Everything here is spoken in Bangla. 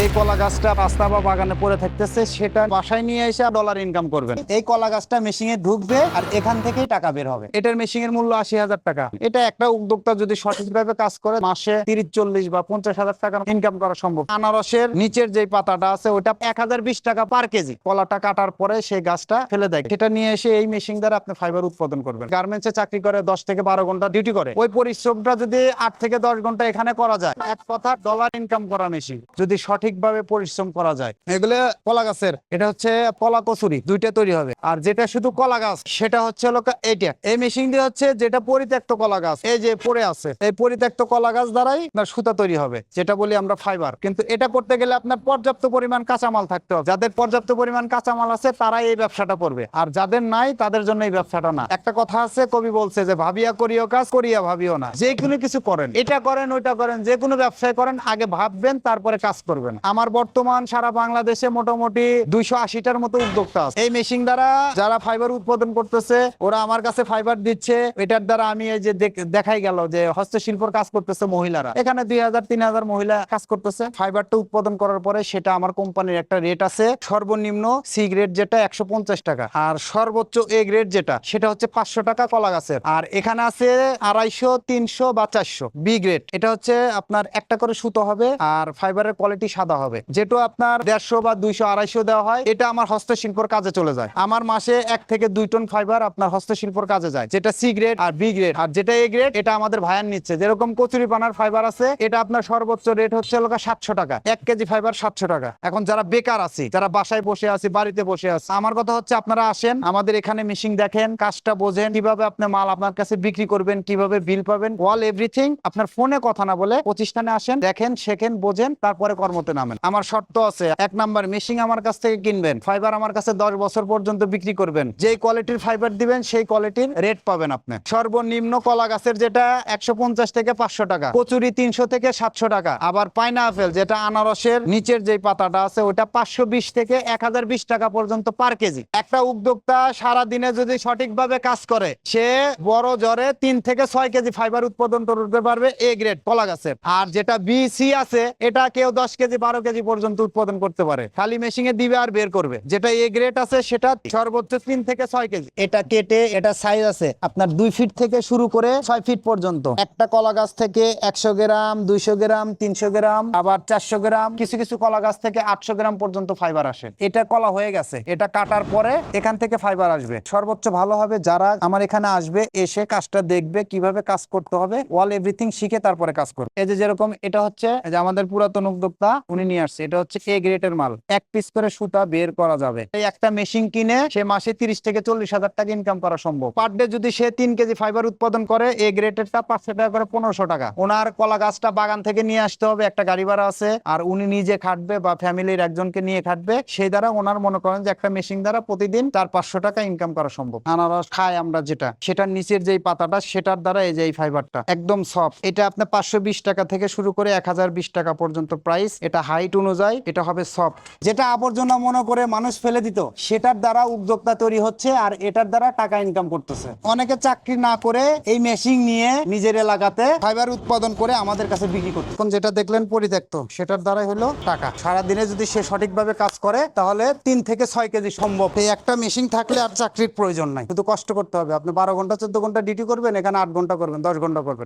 যে কলা গাছটা রাস্তা বা বাগানে পড়ে থাকতেছে সেটা বাসায় নিয়ে এসে ডলার ইনকাম করবেন। এই কলা গাছটা মেশিনে ঢুকবে আর এখান থেকেই টাকা বের হবে। এটার মেশিনের মূল্য ৮০,০০০ টাকা। এটা একটা উদ্যোক্তা যদি সঠিকভাবে কাজ করে মাসে ৩০, ৪০ বা ৫০,০০০ টাকা ইনকাম করা সম্ভব। আনারসের নিচের যে পাতাটা আছে ওটা ১,০২০ টাকা পার কেজি। কলাটা কাটার পরে সেই গাছটা ফেলে দেয়। সেটা নিয়ে এসে এই মেশিন দ্বারা আপনি ফাইবার উৎপাদন করবেন। গার্মেন্টসে চাকরি করে ১০ থেকে ১২ ঘন্টা ডিউটি করে, ওই পরিশ্রমটা যদি ৮ থেকে ১০ ঘন্টা এখানে করা যায়, এক কথা ডলার ইনকাম করা মেশিন যদি সঠিকভাবে পরিশ্রম করা যায়। এগুলো কলা গাছের, এটা হচ্ছে কলা কচুরি, দুইটা তৈরি হবে। আর যেটা শুধু কলা গাছ সেটা হচ্ছে এইটা। এই মেশিন দিয়ে হচ্ছে যেটা পরিত্যক্ত কলা গাছ এই যে পড়ে আছে, এই পরিত্যক্ত কলা গাছ দ্বারাই আপনার সুতা তৈরি হবে, যেটা বলি আমরা ফাইবার। কিন্তু এটা করতে গেলে আপনার পর্যাপ্ত পরিমাণ কাঁচামাল থাকতে হবে। যাদের পর্যাপ্ত পরিমাণ কাঁচামাল আছে তারাই এই ব্যবসাটা করবে, আর যাদের নাই তাদের জন্য এই ব্যবসাটা না। একটা কথা আছে, কবি বলছে যে ভাবিয়া করিও কাজ, করিয়া ভাবিও না। যে কোনো কিছু করেন, এটা করেন ওইটা করেন, যে কোনো ব্যবসায় করেন, আগে ভাববেন তারপরে কাজ করবেন। আমার বর্তমান সারা বাংলাদেশে মোটামুটি ২৮০টার মতো উদ্যোক্তা আছে। এই মেশিন দ্বারা যারা ফাইবার উৎপাদন করতেছে ওরা আমার কাছে ফাইবার দিচ্ছে। এটার দ্বারা আমি এই যে দেখাই গেল যে হস্তশিল্পর কাজ করতেছে মহিলারা, এখানে ২,০০০-৩,০০০ মহিলা কাজ করতেছে। ফাইবারটা উৎপাদন করার পরে সেটা আমার কোম্পানির একটা রেট আছে। সর্বনিম্ন সি গ্রেড যেটা ১৫০ টাকা, আর সর্বোচ্চ এ গ্রেড যেটা সেটা হচ্ছে ৫০০ টাকা কলা গাছের। আর এখানে আছে ২৫০, ৩০০ বা ৪০০ বি গ্রেড। এটা হচ্ছে আপনার একটা করে সুতো হবে আর ফাইবারের কোয়ালিটি সাদা হবে। যেটা আপনার ১৫০ বা ২০০, ২৫০ দেওয়া হয়, এটা আমার হস্তশিল্পর কাজে চলে যায়। আমার মাসে ১ থেকে ২ টন ফাইবার আপনার হস্তশিল্পর কাজে যায়, যেটা সি গ্রেড আর বি গ্রেড। আর যেটা এ গ্রেড এটা আমাদের ভায়ান নিচ্ছে। যেরকম কচুরি পানার ফাইবার আছে, এটা আপনার সর্বোচ্চ রেট হচ্ছে ৭০০ টাকা, ১ কেজি ফাইবার ৭০০ টাকা। এখন যারা বেকার আছি, যারা বাসায় বসে আছি, বাড়িতে বসে আছে, আমার কথা হচ্ছে আপনারা আসেন আমাদের এখানে, মেশিন দেখেন, কাজটা বোঝেন, কিভাবে আপনি মাল আপনার কাছে বিক্রি করবেন, কিভাবে বিল পাবেন, অল এভরিথিং। আপনার ফোনে কথা না বলে প্রতিষ্ঠানে আসেন, দেখেন, শেখেন, বোঝেন, তারপরে কর্মতে নামেন। আমার শর্ত আছে, ১ নাম্বার, মেশিন আমার কাছ থেকে কিনবেন, ফাইবার আমার কাছে ১০ বছর পর্যন্ত বিক্রি করবেন। যেই কোয়ালিটির ফাইবার দিবেন সেই কোয়ালিটির রেট পাবেন আপনি। সর্বনিম্ন কলা গাছের যেটা ১৫০ থেকে ৫০০ টাকা, কচুরি ৩০০ থেকে ৭০০ টাকা। আবার পাইনাপেল যেটা আনারসের নিচের যে পাতাটা আছে ওটা ৫২০ থেকে ১,০২০ টাকা পর্যন্ত পার কেজি। একটা উদ্যোক্তা সারা দিনে যদি সঠিকভাবে কাজ করে, সে বড় জরে ৩ থেকে ৬ কেজি ফাইবার উৎপাদন করতে পারবে এ গ্রেড কলা গাছের। আর যেটা বি সি আছে এটা কেউ ১০ কেজি ১২ কেজি পর্যন্ত উৎপাদন করতে পারে, খালি মেশিনে দিবে আর বের করবে। যেটা এ গ্রেড আছে সেটা সর্বোচ্চ ৩ থেকে ৬ কেজি। এটা কেটে এটা সাইজ আছে আপনার ২ ফিট থেকে শুরু করে ৬ ফিট পর্যন্ত। একটা কলা গাছ থেকে ১০০ গ্রাম, ২০০ গ্রাম, ৩০০ গ্রাম, আবার ৪০০ গ্রাম, কিছু কিছু কলা গাছ থেকে ৮০০ গ্রাম পর্যন্ত ফাইবার আসে। এটা কলা হয়ে গেছে, এটা কাটার পরে এখান থেকে ফাইবার আসবে। সর্বোচ্চ ভালো হবে যারা আমার এখানে আসবে, এসে কাজটা দেখবে, কিভাবে কাজ করতে হবে, অল এভরিথিং শিখে তারপরে কাজ করবে। এই যে যেরকম এটা হচ্ছে যে আমাদের পুরাতন উদ্যোক্তা উনি নিয়ে আসছে, এটা হচ্ছে এ গ্রেডের মাল। ১ পিস করে সুতা বের করা যাবে। এই একটা মেশিন কিনে সে মাসে ৩০ থেকে ৪০,০০০ টাকা ইনকাম করা সম্ভব। পার ডে যদি সে ৩ কেজি ফাইবার উৎপাদন করে, এ গ্রেডেরটা ৫০০ টাকা করে ১৫০০ টাকা। ওনার কলা গাছটা বাগান থেকে নিয়ে আসতে হবে, একটা গাড়ি ভাড়া আছে, আর উনি নিজে খাটবে বা ফ্যামিলির একজনকে নিয়ে খাটবে। সেই দ্বারা ওনার মনে করেন যে একটা মেশিন দ্বারা প্রতিদিন তার ৫০০ টাকা ইনকাম করা সম্ভব। আনারস খাই আমরা যেটা, সেটার নিচের যেই পাতাটা সেটার দ্বারা এই যে এই ফাইবারটা একদম সফট। এটা আপনার ৫২০ টাকা থেকে শুরু করে ১,০২০ টাকা পর্যন্ত প্রাইস। এটা হাইট অনুযায়ী এটা হবে সফট। যেটা আবর্জনা মনে করে মানুষ ফেলে দিত, সেটার দ্বারা উদ্যোক্তা তৈরি হচ্ছে আর এটার দ্বারা টাকা ইনকাম করতেছে। অনেকে চাকরি না করে এই মেশিন নিয়ে নিজের এলাকাতে ফাইবার উৎপাদন করে আমাদের কাছে বিক্রি করতে। এখন যেটা দেখলেন পরিত্যক্ত, সেটার দ্বারাই হলো টাকা। সারাদিনে যদি সে সঠিকভাবে কাজ করে তাহলে ৩ থেকে ৬ কেজি সম্ভব। এই একটা মেশিন থাকলে আর চাকরির প্রয়োজন নাই, শুধু কষ্ট করতে হবে। আপনি ১২ ঘন্টা ১৪ ঘন্টা ডিউটি করবেন, এখানে ৮ ঘন্টা করবেন, ১০ ঘন্টা করবেন।